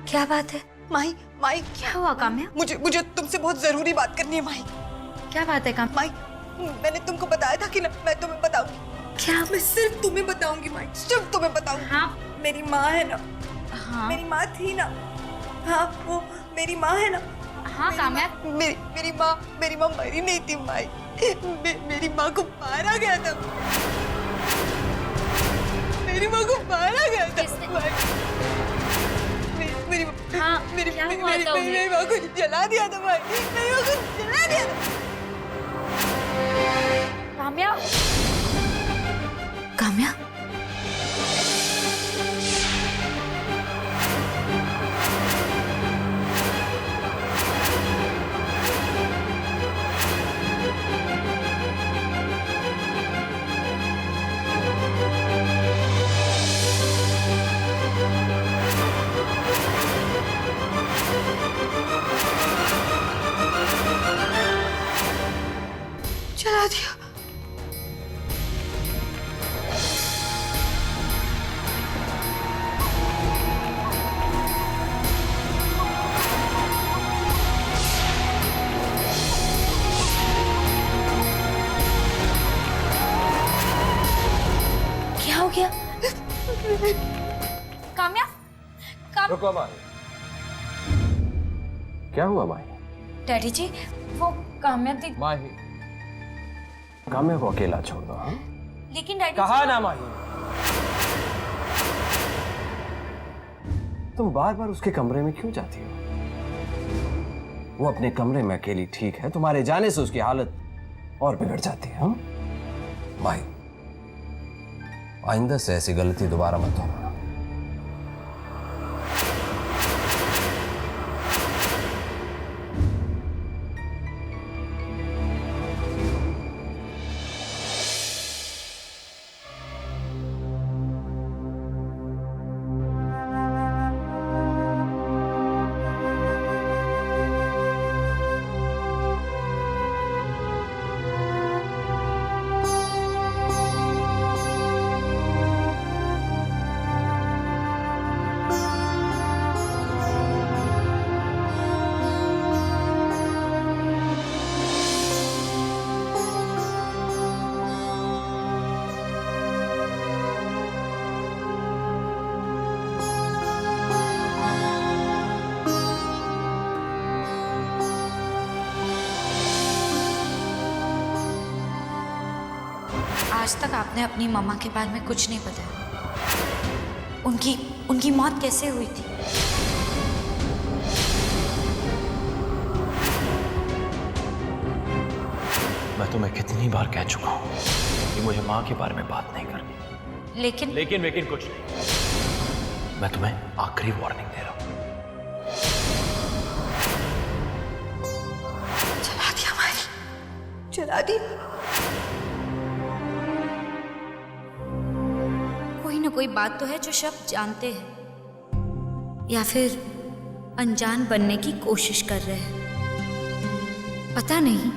क्या बात है? माही, माही क्या हुआ काम्या? मुझे तुमसे बहुत जरूरी बात करनी है माही। क्या बात है काम्या? माही, मैंने तुमको बताया था कि ना मैं तुम्हें बताऊंगी। क्या? मैं सिर्फ तुम्हें बताऊंगी माही, सिर्फ तुम्हें बताऊंगी। हाँ। मेरी माँ है ना। हाँ। मेरी माँ थी ना। हाँ, वो मेरी माँ है ना। हाँ काम्या। मेरी माँ मरी नहीं थी माई। मेरी माँ को मारा गया था। मेरी माँ को मारा गया था। मेरी हाँ, क्या हुआ था उन्हें? मेरी माँ को जला दिया था भाई। मेरी माँ को जला दिया था। काम्या। काम्या। जला दिया। क्या हो गया? काम्या। रुको माही, क्या हुआ माही? डैडी जी, वो काम्या थी। माही, काम्या को अकेला छोड़ दो। हाँ? लेकिन डैडी कहा जी, ना माही, तुम बार बार उसके कमरे में क्यों जाती हो? वो अपने कमरे में अकेली ठीक है, तुम्हारे जाने से उसकी हालत और बिगड़ जाती है। हाँ? माही, आइंदा से ऐसी गलती दोबारा मत दोहराना। आज तक आपने अपनी मम्मा के बारे में कुछ नहीं बताया। उनकी मौत कैसे हुई थी? मैं तुम्हें कितनी बार कह चुका हूं कि मुझे मां के बारे में बात नहीं करनी। लेकिन कुछ नहीं। मैं तुम्हें आखिरी वार्निंग दे रहा हूं। जला दिया माही, जला दिया। कोई ना कोई बात तो है जो शब्द जानते हैं या फिर अनजान बनने की कोशिश कर रहे हैं। पता नहीं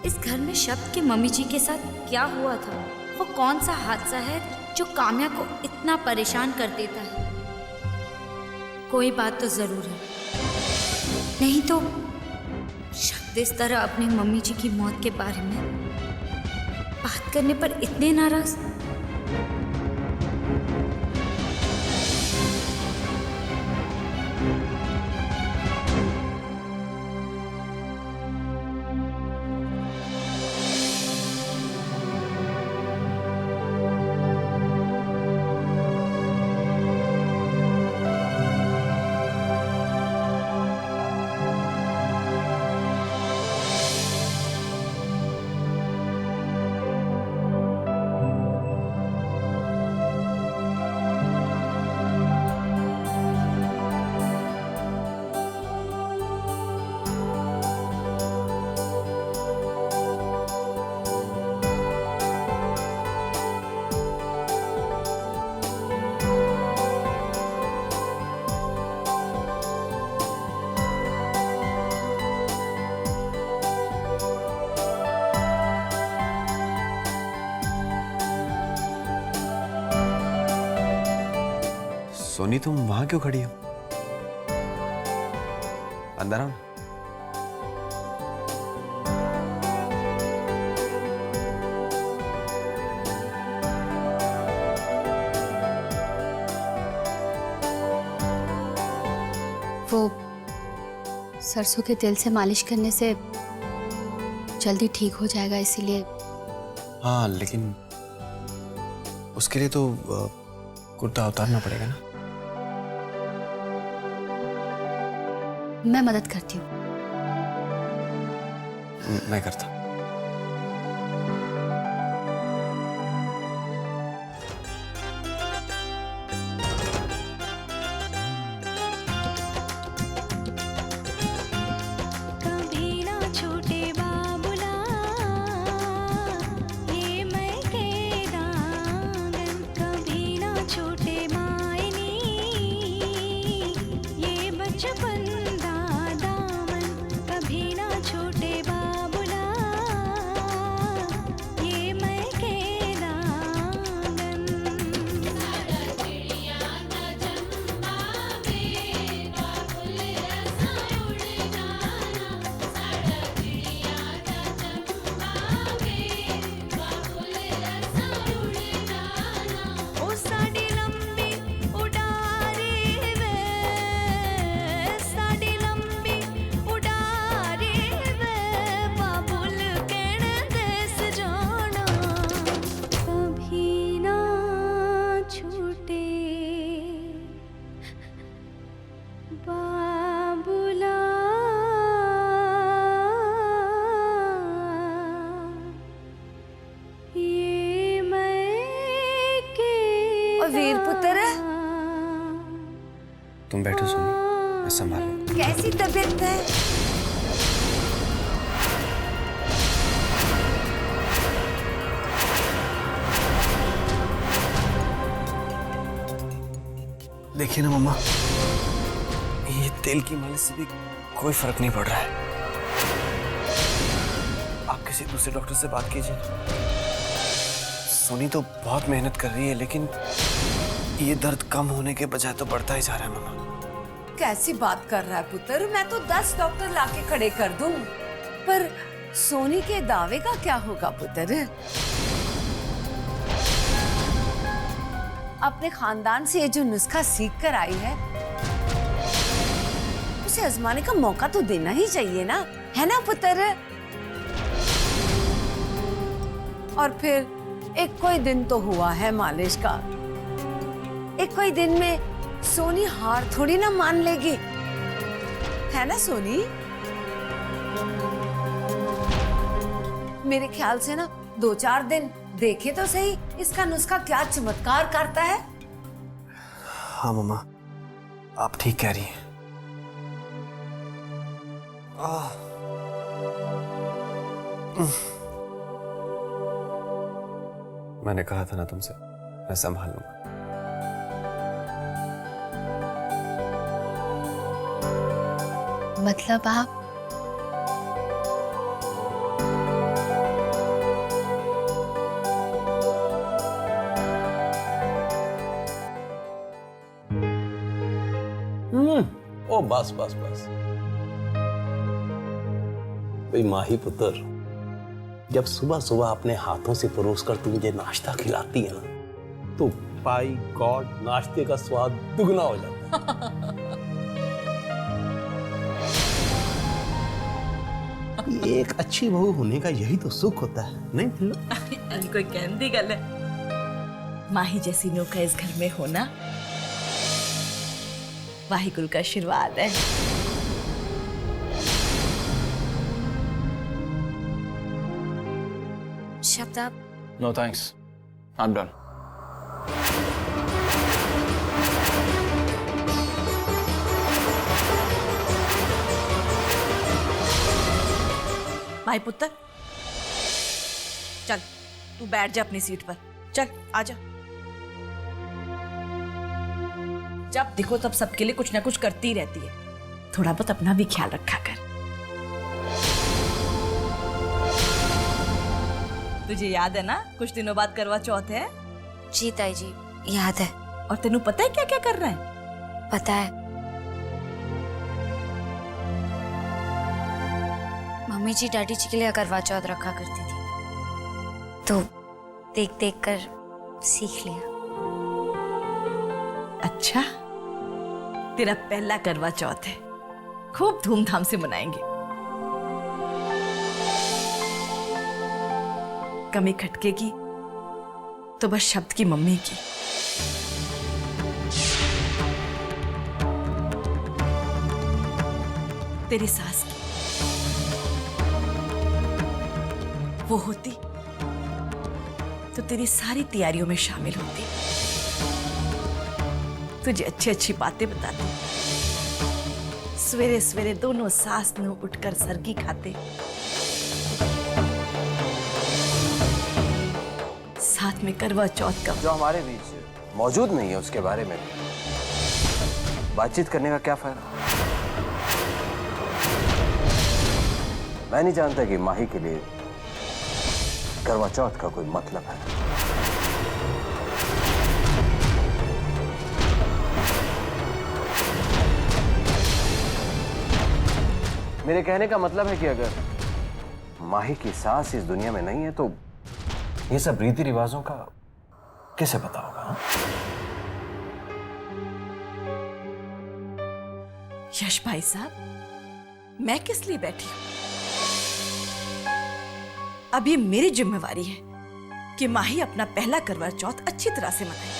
इस घर में शब्द के मम्मी जी के साथ क्या हुआ था। वो कौन सा हादसा है जो काम्या को इतना परेशान कर देता है। कोई बात तो जरूर है, नहीं तो शब्द इस तरह अपनी मम्मी जी की मौत के बारे में बात करने पर इतने नाराज। सोनी, तुम वहां क्यों खड़ी हो? अंदर आओ। वो सरसों के तेल से मालिश करने से जल्दी ठीक हो जाएगा, इसीलिए। हाँ, लेकिन उसके लिए तो कुर्ता उतारना पड़ेगा ना। मैं मदद करती हूँ। मैं करता। वीर पुत्र, तुम बैठो सोनी, मैं संभालूंगा। कैसी तबीयत है? देखिए ना मम्मा, ये तेल की मालिश से भी कोई फर्क नहीं पड़ रहा है। आप किसी दूसरे डॉक्टर से बात कीजिए। सोनी तो बहुत मेहनत कर रही है, लेकिन ये दर्द कम होने के बजाय तो बढ़ता ही जा रहा है मम्मा। कैसी बात कर रहा है पुत्र? मैं तो 10 डॉक्टर लाके खड़े कर दूं, पर सोनी के दावे का क्या होगा पुत्र? अपने खानदान से ये जो नुस्खा सीख कर आई है, उसे आजमाने का मौका तो देना ही चाहिए ना, है ना पुत्र? और फिर एक कोई दिन तो हुआ है मालिश का, एक कोई दिन में सोनी हार थोड़ी ना मान लेगी, है ना सोनी? मेरे ख्याल से ना 2-4 दिन देखे तो सही इसका नुस्खा क्या चमत्कार करता है। हाँ मम्मा, आप ठीक कह रही हैं। मैंने कहा था ना तुमसे, मैं संभाल लूंगा। मतलब आप? ओ बस बस बस भाई माही पुत्र, जब सुबह सुबह अपने हाथों से परोसकर तू मुझे नाश्ता खिलाती है ना, तो बाय गॉड नाश्ते का स्वाद दुगना हो जाता है। एक अच्छी बहू होने का यही तो सुख होता है, नहीं थिल्लो? कोई कहती गल है, माही जैसी नौका इस घर में होना वाहिगुरु का आशीर्वाद है। शब्द आप? No thanks, I am done. भाई पुत्र, चल तू बैठ जा अपनी सीट पर, चल आजा। जब देखो तब सबके लिए कुछ ना कुछ करती रहती है, थोड़ा बहुत अपना भी ख्याल रखा कर। तुझे याद है ना, कुछ दिनों बाद करवा चौथ है? जी ताई जी, याद है। और तेनू पता है क्या क्या कर रहा है? पता है। मम्मी जी डैडी जी के लिए करवा चौथ रखा करती थी, तो देख देख कर सीख लिया। अच्छा, तेरा पहला करवा चौथ है, खूब धूमधाम से मनाएंगे। कमी खटकेगी तो बस शब्द की मम्मी की। तेरी सास की। वो होती तो तेरी सारी तैयारियों में शामिल होती, तुझे अच्छी अच्छी बातें बताती, सवेरे सवेरे दोनों सास नू उठकर सरगी खाते, साथ में करवा चौथ का। जो हमारे बीच मौजूद नहीं है उसके बारे में बातचीत करने का क्या फायदा? मैं नहीं जानता कि माही के लिए करवा चौथ का कोई मतलब है। मेरे कहने का मतलब है कि अगर माही की सास इस दुनिया में नहीं है तो ये सब रीति रिवाजों का किसे पता होगा? हा? यश भाई साहब, मैं किस लिए बैठी हूं? अब ये मेरी जिम्मेवारी है कि माही अपना पहला करवा चौथ अच्छी तरह से मनाए।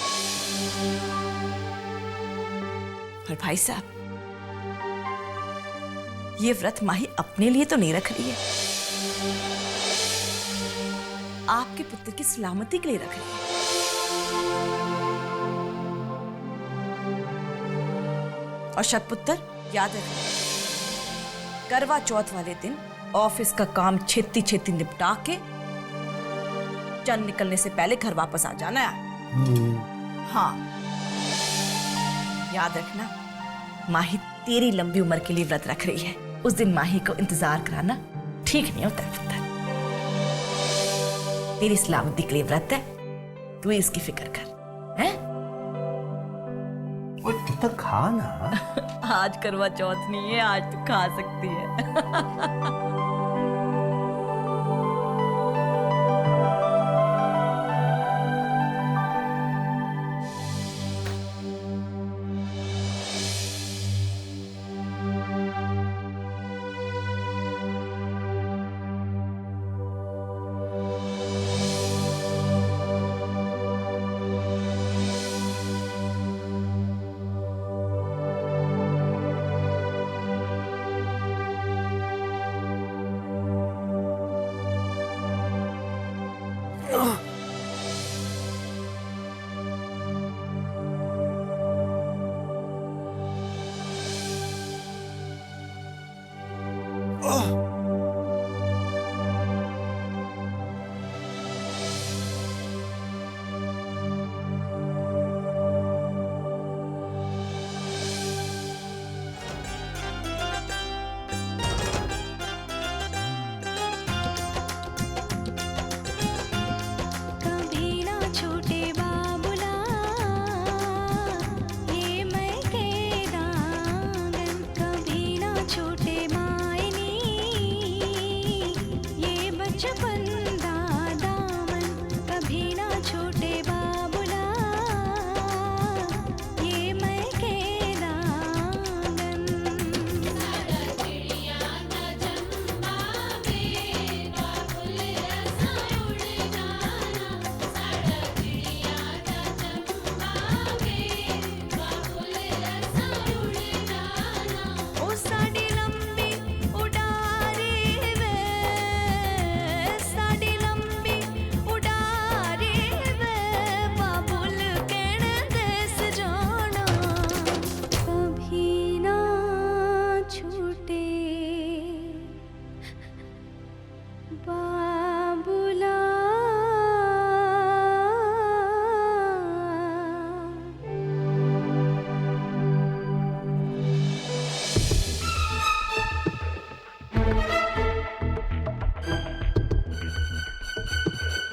और भाई साहब, ये व्रत माही अपने लिए तो नहीं रख रही है, आपके पुत्र की सलामती के लिए रख रही है। और शतपुत्र, याद रखना, करवा चौथ वाले दिन ऑफिस का काम छेती छेती निपटा के चंद निकलने से पहले घर वापस आ जाना है। हाँ, याद रखना, माही तेरी लंबी उम्र के लिए व्रत रख रही है। उस दिन माही को इंतजार कराना ठीक नहीं होता है पुत्र। तेरी सलामती के लिए व्रत है, तू इसकी फिक्र कर, हैं? तो खा ना। आज करवा चौथ नहीं है, आज तू खा सकती है।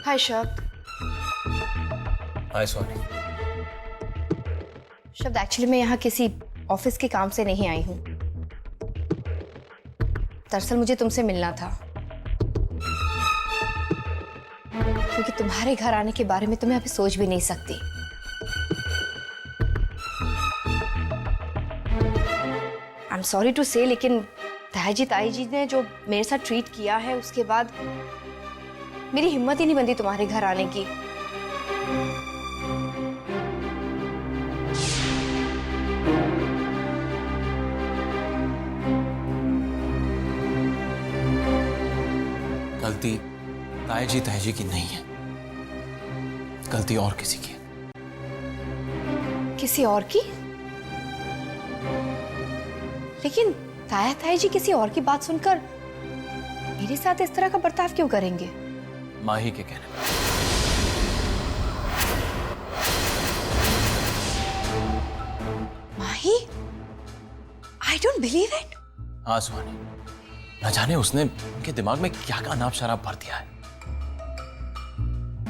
हाय शब्द। हाय सोनी। शब्द, एक्चुअली मैं यहाँ किसी ऑफिस के काम से नहीं आई हूँ। दरअसल मुझे तुमसे मिलना था, क्योंकि तुम्हारे घर आने के बारे में तो मैं अभी सोच भी नहीं सकती। आई एम सॉरी टू से, लेकिन ताई जी ने जो मेरे साथ ट्रीट किया है उसके बाद मेरी हिम्मत ही नहीं बनती तुम्हारे घर आने की। गलती ताई जी की नहीं है, गलती और किसी की है। किसी और की? लेकिन ताई जी किसी और की बात सुनकर मेरे साथ इस तरह का बर्ताव क्यों करेंगे? माही के कहने पर। Mahi? I don't believe it. हाँ सुहानी, न जाने उसने उनके दिमाग में क्या का नाम शराब भर दिया है।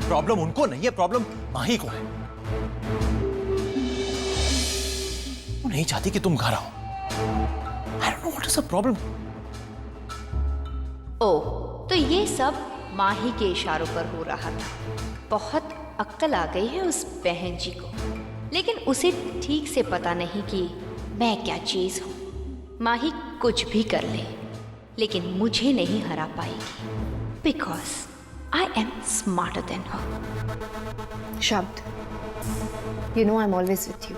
प्रॉब्लम उनको नहीं है, प्रॉब्लम माही को है। वो नहीं चाहती कि तुम घर आओ। I don't know what is the problem. ओ, तो ये सब माही के इशारों पर हो रहा था। बहुत अक्ल आ गई है उस बहन जी को, लेकिन उसे ठीक से पता नहीं कि मैं क्या चीज हूं। माही कुछ भी कर ले, लेकिन मुझे नहीं हरा पाएगी, because I am smarter than her. शब्द, you know I am always with you.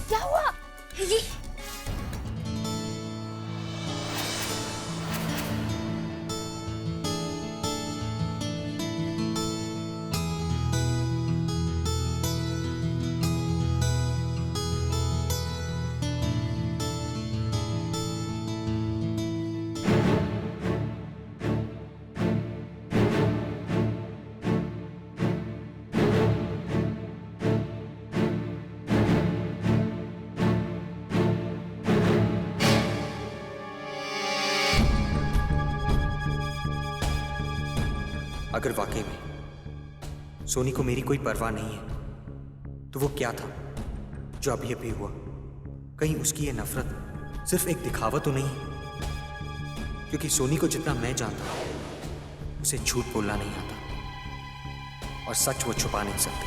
क्या हुआ? ये अगर वाकई में सोनी को मेरी कोई परवाह नहीं है, तो वो क्या था जो अभी अभी हुआ? कहीं उसकी ये नफरत सिर्फ एक दिखावा तो नहीं है? क्योंकि सोनी को जितना मैं जानता हूं, उसे झूठ बोलना नहीं आता और सच वो छुपा नहीं सकती।